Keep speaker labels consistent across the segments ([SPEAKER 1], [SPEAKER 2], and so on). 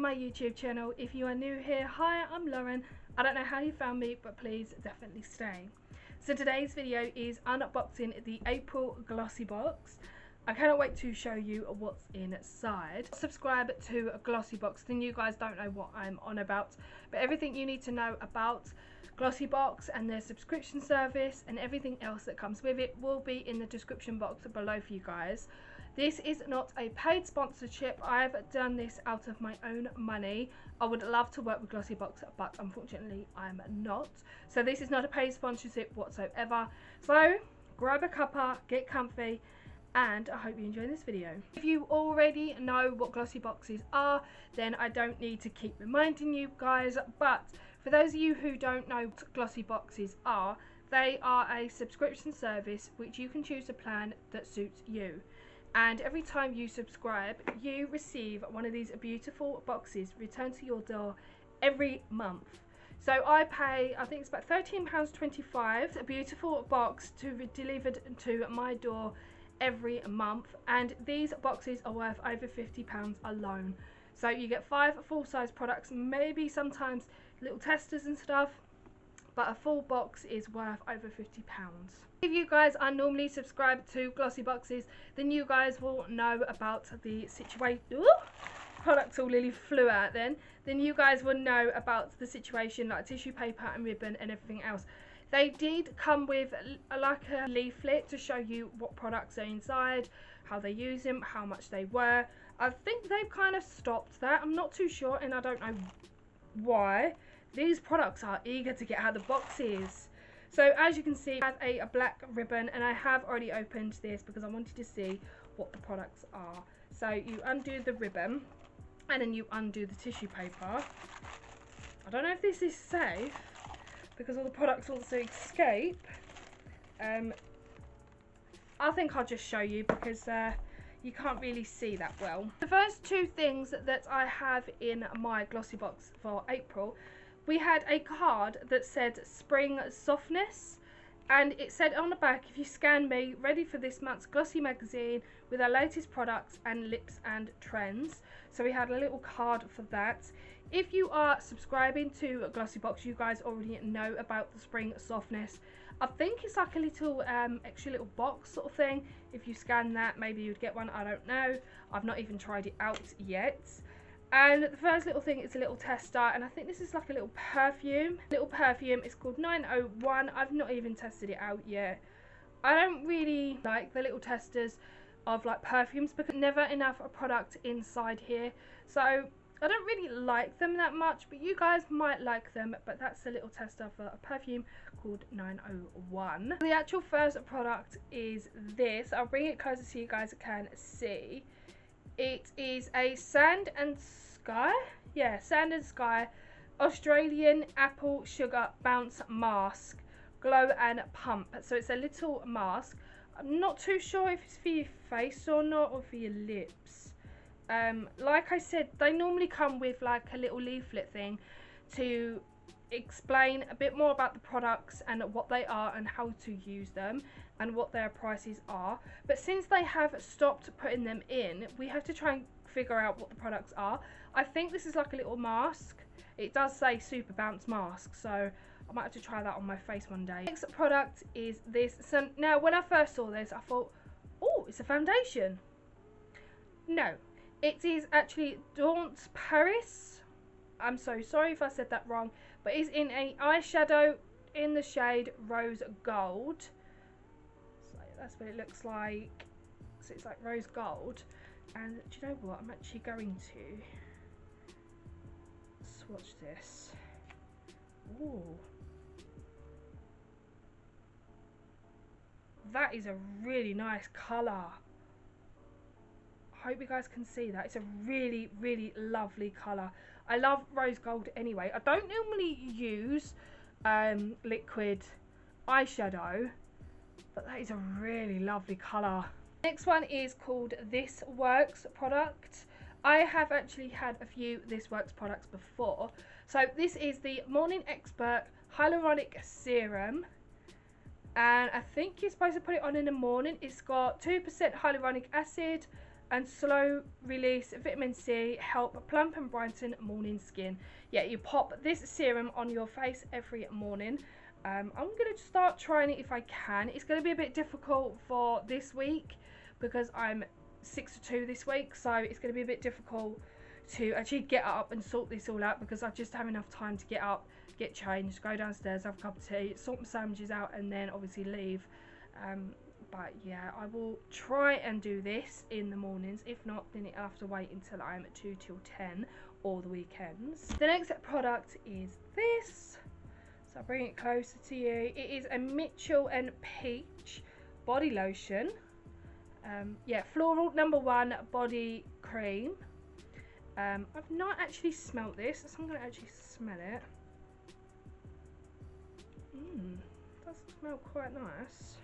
[SPEAKER 1] my YouTube channel. If you are new here, hi, I'm Lauren. I don't know how you found me, but please definitely stay. So today's video is unboxing the April Glossybox. I cannot wait to show you what's inside. Subscribe to Glossybox, then you guys don't know what I'm on about. But everything you need to know about Glossybox and their subscription service and everything else that comes with it will be in the description box below for you guys. This is not a paid sponsorship. I've done this out of my own money. I would love to work with Glossybox, but unfortunately I'm not. So this is not a paid sponsorship whatsoever. So grab a cuppa, get comfy, and I hope you enjoy this video. If you already know what Glossyboxes are, then I don't need to keep reminding you guys, but for those of you who don't know what Glossyboxes are, they are a subscription service which you can choose a plan that suits you. And every time you subscribe, you receive one of these beautiful boxes returned to your door every month. So I pay, I think it's about £13.25, a beautiful box to be delivered to my door every month, and these boxes are worth over £50 alone. So you get 5 full-size products, maybe sometimes little testers and stuff, but a full box is worth over £50. If you guys are normally subscribed to Glossyboxes, then you guys will know about the situation. Products all nearly flew out then you guys will know about the situation, like tissue paper and ribbon and everything else. They did come with like a leaflet to show you what products are inside, how they use them, how much they were. I think they've kind of stopped that. I'm not too sure, and I don't know why. These products are eager to get out of the boxes. So as you can see, I have a black ribbon, and I have already opened this because I wanted to see what the products are. So you undo the ribbon and then you undo the tissue paper. I don't know if this is safe because all the products want to escape. I think I'll just show you because you can't really see that well. The first two things that I have in my Glossybox for April, we had a card that said Spring Softness, and it said on the back, if you scan me, ready for this month's Glossy magazine with our latest products and lips and trends. So we had a little card for that. If you are subscribing to Glossybox, you guys already know about the Spring Softness. I think it's like a little extra little box sort of thing. If you scan that, maybe you'd get one, I don't know. I've not even tried it out yet. And the first little thing is a little tester, and I think this is like a little perfume. It's called 901. I've not even tested it out yet. I don't really like the little testers of like perfumes because never enough a product inside here. So I don't really like them that much, but you guys might like them. But that's the little tester for a perfume called 901. The actual first product is this. I'll bring it closer so you guys can see. It is a Sand and Sky, Sand and Sky Australian Apple Sugar Bounce Mask, Glow and Pump. So it's a little mask. I'm not too sure if it's for your face or not, or for your lips. Like I said, they normally come with like a little leaflet thing to explain a bit more about the products and what they are and how to use them and what their prices are. But since they have stopped putting them in, we have to try and figure out what the products are. I think this is like a little mask. It does say Super Bounce Mask, so I might have to try that on my face one day. Next product is this. So now when I first saw this, I thought, oh, it's a foundation. No, it is actually Daunt Paris. I'm so sorry if I said that wrong, but it's in a eyeshadow in the shade Rose Gold. So that's what it looks like. So it's like rose gold. And do you know what? I'm actually going to swatch this. Ooh. That is a really nice colour. I hope you guys can see that. It's a really, really lovely colour. I love rose gold anyway. I don't normally use liquid eyeshadow, but that is a really lovely colour. Next one is called This Works product. I have actually had a few This Works products before. So this is the Morning Expert Hyaluronic Serum, and I think you're supposed to put it on in the morning. It's got 2% hyaluronic acid and slow release vitamin C, help plump and brighten morning skin. Yeah, you pop this serum on your face every morning. I'm going to start trying it if I can. It's going to be a bit difficult for this week because I'm 6 to 2 this week, so it's going to be a bit difficult to actually get up and sort this all out because I just have enough time to get up, get changed, go downstairs, have a cup of tea, sort my sandwiches out, and then obviously leave. But yeah, I will try and do this in the mornings. If not, then it'll have to wait until I'm at 2 till 10 or the weekends. The next product is this. So I'll bring it closer to you. It is a Mitchell and Peach body lotion. Yeah, floral #1 body cream. I've not actually smelt this, so I'm going to actually smell it. Does smell quite nice.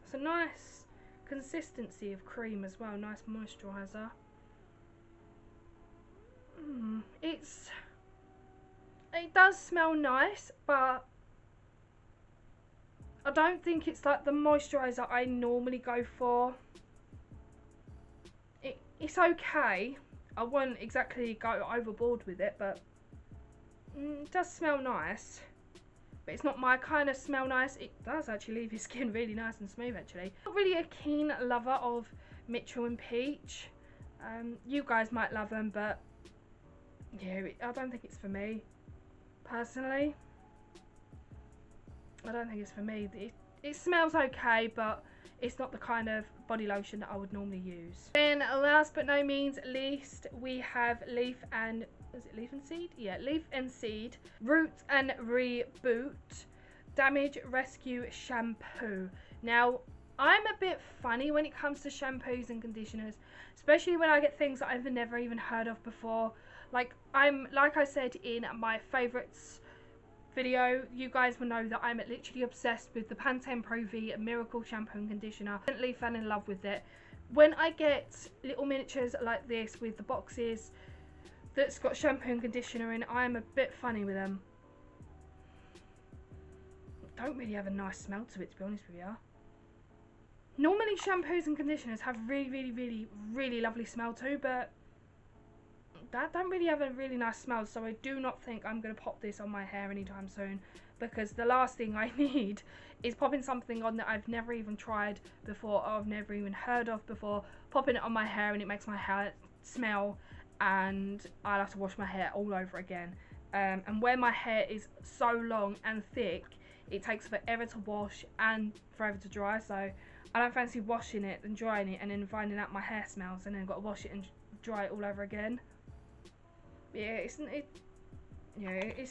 [SPEAKER 1] It's a nice consistency of cream as well, nice moisturiser. It does smell nice, but I don't think it's like the moisturiser I normally go for. It's okay. I wouldn't exactly go overboard with it, but it does smell nice. But it's not my kind of smell nice. It does actually leave your skin really nice and smooth actually. Not really a keen lover of Mitchell and Peach. You guys might love them, but yeah, I don't think it's for me. Personally, I don't think it's for me. It smells okay, but it's not the kind of body lotion that I would normally use. Then last but no means least, we have Leaf and Seed? Yeah, Leaf and Seed Root and Reboot Damage Rescue Shampoo. Now, I'm a bit funny when it comes to shampoos and conditioners, especially when I get things that I've never even heard of before. Like I said in my favourites video, you guys will know that I'm literally obsessed with the Pantene Pro V Miracle Shampoo and Conditioner. I instantly fell in love with it. When I get little miniatures like this with the boxes that's got shampoo and conditioner in, I'm a bit funny with them. Don't really have a nice smell to it, to be honest with you. Normally shampoos and conditioners have really lovely smell too, but that don't really have a really nice smell, so I do not think I'm going to pop this on my hair anytime soon, because the last thing I need is popping something on that I've never even tried before or I've never even heard of before, popping it on my hair and it makes my hair smell and I'll have to wash my hair all over again. And where my hair is so long and thick, it takes forever to wash and forever to dry, so I don't fancy washing it and drying it and then finding out my hair smells and then got to wash it and dry it all over again. Yeah, it's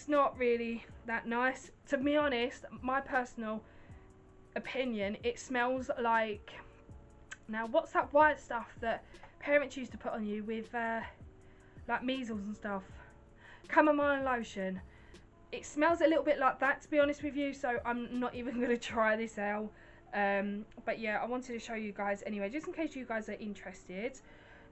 [SPEAKER 1] not really that nice. To be honest, my personal opinion, it smells like, now what's that white stuff that parents used to put on you with like measles and stuff? Chamomile lotion. It smells a little bit like that, to be honest with you, so I'm not even going to try this out. But yeah, I wanted to show you guys anyway, just in case you guys are interested.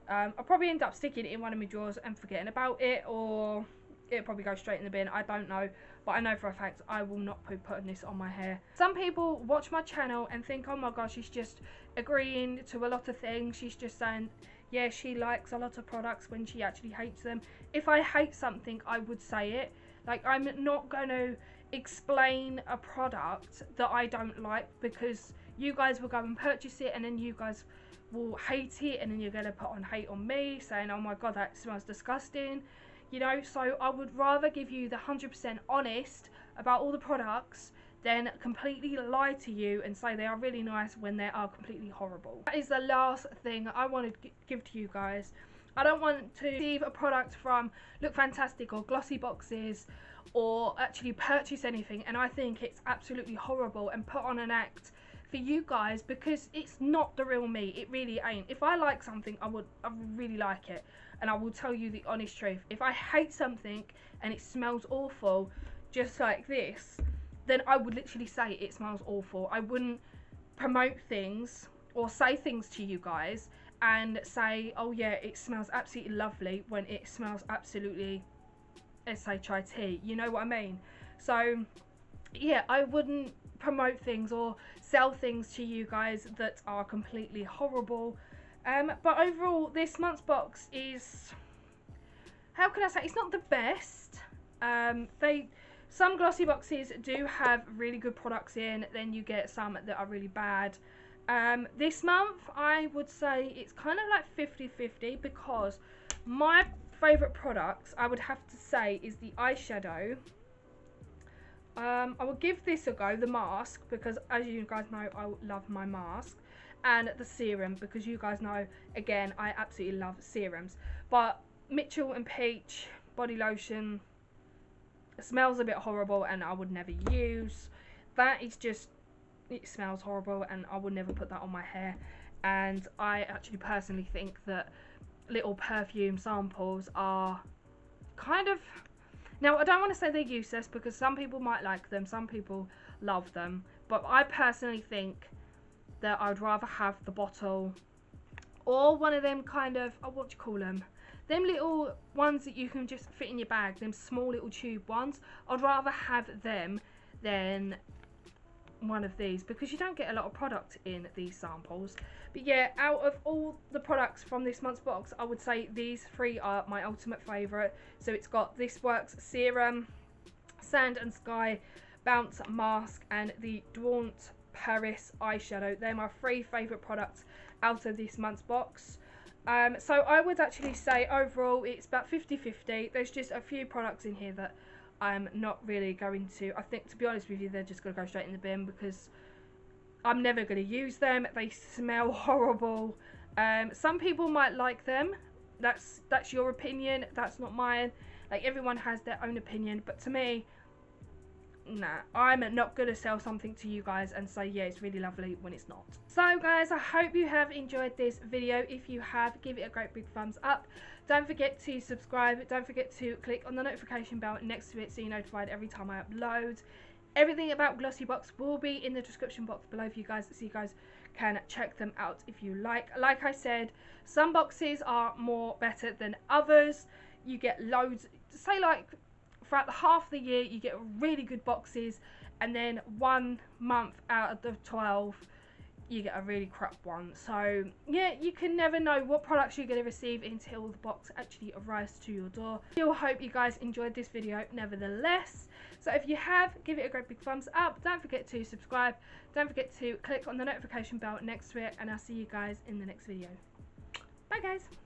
[SPEAKER 1] I'll probably end up sticking it in one of my drawers and forgetting about it, or it'll probably go straight in the bin, I don't know. But I know for a fact I will not be putting this on my hair. Some people watch my channel and think, oh my gosh, she's just agreeing to a lot of things. She's just saying, yeah, she likes a lot of products when she actually hates them. If I hate something, I would say it. Like, I'm not going to explain a product that I don't like, because you guys will go and purchase it and then you guys will hate it, and then you're going to put on hate on me saying, oh my god, that smells disgusting, you know. So I would rather give you the 100% honest about all the products than completely lie to you and say they are really nice when they are completely horrible. That is the last thing I want to give to you guys. I don't want to receive a product from Look Fantastic or Glossyboxes or actually purchase anything and I think it's absolutely horrible and put on an act for you guys, because it's not the real me. It really ain't. If I like something, I would really like it, and I will tell you the honest truth. If I hate something and it smells awful, just like this, then I would literally say it smells awful. I wouldn't promote things or say things to you guys and say, oh yeah, it smells absolutely lovely, when it smells absolutely shit. You know what I mean? So yeah, I wouldn't promote things or sell things to you guys that are completely horrible. But overall, this month's box is, how can I say, it's not the best. Some glossy boxes do have really good products in, then you get some that are really bad. This month, I would say it's kind of like 50-50, because my favourite products, I would have to say, is the eyeshadow. I will give this a go, the mask, because as you guys know, I love my mask, and the serum, because you guys know, again, I absolutely love serums. But Mitchell and Peach body lotion, it smells a bit horrible and I would never use. That is just, it smells horrible and I would never put that on my hair. And I actually personally think that little perfume samples are kind of, now I don't want to say they're useless, because some people might like them, some people love them, but I personally think that I'd rather have the bottle or one of them kind of, oh, what do you call them? Them little ones that you can just fit in your bag, them small little tube ones. I'd rather have them than one of these, because you don't get a lot of product in these samples. But yeah, out of all the products from this month's box, I would say these three are my ultimate favourite. So it's got This Works Serum, Sand and Sky Bounce Mask, and the Daunt Paris eyeshadow. They're my three favourite products out of this month's box. So I would actually say overall it's about 50-50. There's just a few products in here that I'm not really going to, I think, to be honest with you, they're just going to go straight in the bin, because I'm never going to use them. They smell horrible. Some people might like them. That's your opinion. That's not mine. Like, everyone has their own opinion. But to me, nah, I'm not going to sell something to you guys and say, yeah, it's really lovely, when it's not. So guys, I hope you have enjoyed this video. If you have, give it a great big thumbs up. Don't forget to subscribe. Don't forget to click on the notification bell next to it so you're notified every time I upload. Everything about Glossybox will be in the description box below for you guys, so you guys can check them out if you like. Like I said, some boxes are more better than others. You get loads, say like throughout the half of the year you get really good boxes, and then 1 month out of the 12 you get a really crap one. So yeah, you can never know what products you're going to receive until the box actually arrives to your door. Still hope you guys enjoyed this video nevertheless. So if you have, give it a great big thumbs up. Don't forget to subscribe. Don't forget to click on the notification bell next to it, and I'll see you guys in the next video. Bye guys.